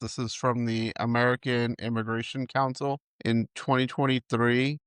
This is from the American Immigration Council. In 2023,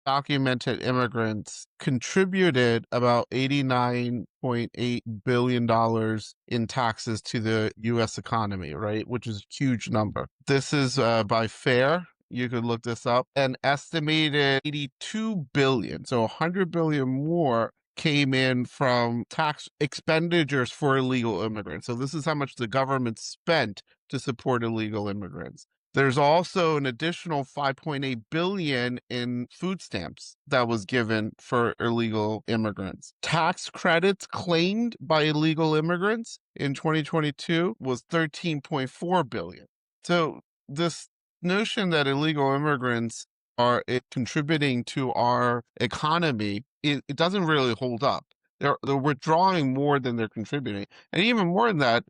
documented immigrants contributed about $89.8 billion in taxes to the US economy, right? Which is a huge number. This is by FAIR. You could look this up. An estimated 82 billion, so 100 billion more came in from tax expenditures for illegal immigrants. So this is how much the government spent to support illegal immigrants. There's also an additional 5.8 billion in food stamps that was given for illegal immigrants. Tax credits claimed by illegal immigrants in 2022 was 13.4 billion. So this notion that illegal immigrants are contributing to our economy, it doesn't really hold up. They're withdrawing more than they're contributing. And even more than that,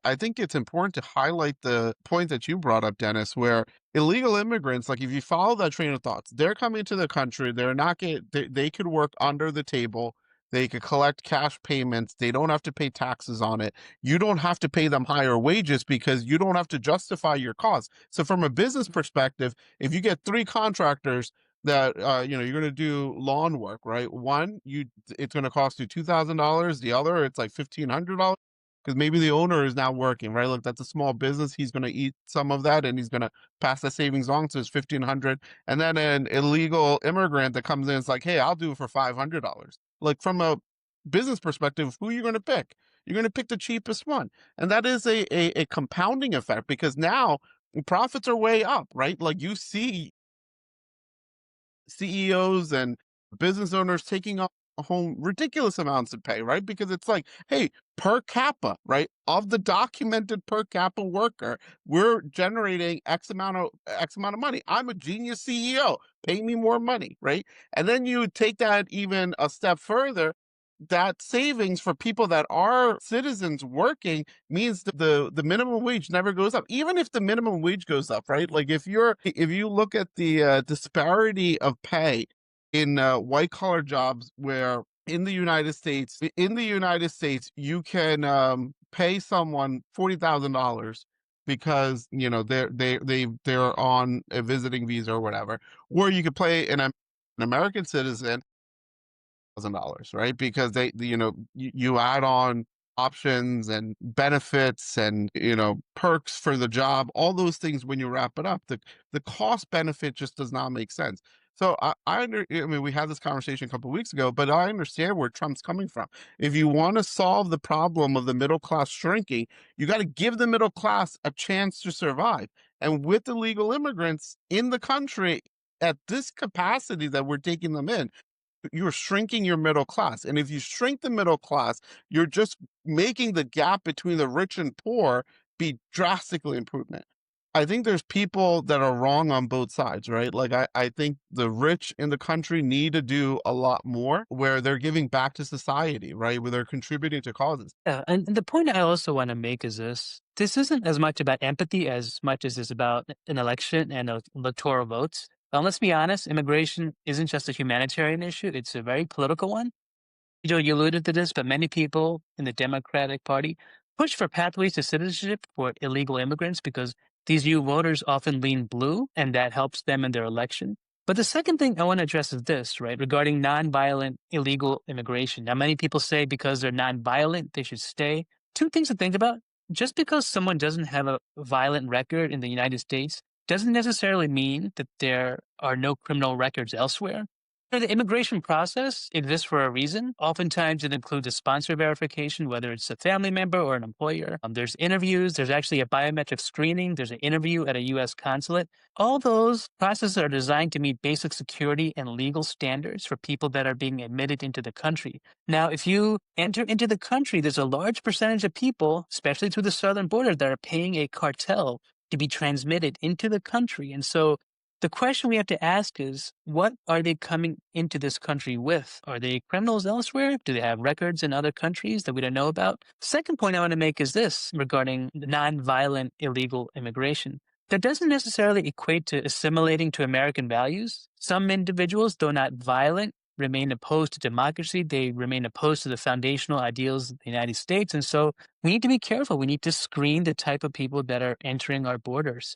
I think it's important to highlight the point that you brought up, Dennis, where illegal immigrants, like if you follow that train of thoughts, they're coming to the country, they're not they could work under the table, they could collect cash payments, they don't have to pay taxes on it. You don't have to pay them higher wages because you don't have to justify your costs. So from a business perspective, if you get three contractors that you're going to do lawn work, right? One, it's going to cost you $2,000. The other, it's like $1,500 because maybe the owner is not working, right? Look, that's a small business. He's going to eat some of that, and he's going to pass the savings on. So it's 1,500. And then an illegal immigrant that comes in, it's like, hey, I'll do it for $500. Like from a business perspective, who are you going to pick? You're going to pick the cheapest one, and that is a compounding effect because now profits are way up, right? Like you see CEOs and business owners taking on home ridiculous amounts of pay, right? Because it's like, hey, per capita, right? Of the documented per capita worker, we're generating X amount of money. I'm a genius CEO. Pay me more money, right? And then you take that even a step further. That savings for people that are citizens working means that the minimum wage never goes up, even if the minimum wage goes up, right? Like if you look at the disparity of pay in white collar jobs, where in the United States you can pay someone $40,000 because they're on a visiting visa or whatever, or you could pay an American citizen $1,000, right? Because you add on options and benefits and perks for the job, all those things. When you wrap it up, the cost benefit just does not make sense. So I mean, we had this conversation a couple of weeks ago, but I understand where Trump's coming from. If you want to solve the problem of the middle class shrinking, you got to give the middle class a chance to survive. And with the legal immigrants in the country at this capacity that we're taking them in, you're shrinking your middle class. And if you shrink the middle class, you're just making the gap between the rich and poor be drastically improvement. I think there's people that are wrong on both sides, right? Like I think the rich in the country need to do a lot more where they're giving back to society, right? Where they're contributing to causes. Yeah, and the point I also want to make is this. This isn't as much about empathy as much as it's about an election and electoral votes. Let's be honest, immigration isn't just a humanitarian issue, it's a very political one. You alluded to this, but many people in the Democratic Party push for pathways to citizenship for illegal immigrants because these new voters often lean blue and that helps them in their election. But the second thing I want to address is this, right, regarding nonviolent illegal immigration. Now, many people say because they're nonviolent, they should stay. Two things to think about. Just because someone doesn't have a violent record in the United States doesn't necessarily mean that there are no criminal records elsewhere. The immigration process exists for a reason. Oftentimes, it includes a sponsor verification, whether it's a family member or an employer. There's interviews. There's actually a biometric screening. There's an interview at a U.S. consulate. All those processes are designed to meet basic security and legal standards for people that are being admitted into the country. Now, if you enter into the country, there's a large percentage of people, especially through the southern border, that are paying a cartel to be transmitted into the country. And so the question we have to ask is, what are they coming into this country with? Are they criminals elsewhere? Do they have records in other countries that we don't know about? Second point I want to make is this regarding nonviolent illegal immigration. That doesn't necessarily equate to assimilating to American values. Some individuals, though not violent, remain opposed to democracy. They remain opposed to the foundational ideals of the United States. And so we need to be careful. We need to screen the type of people that are entering our borders.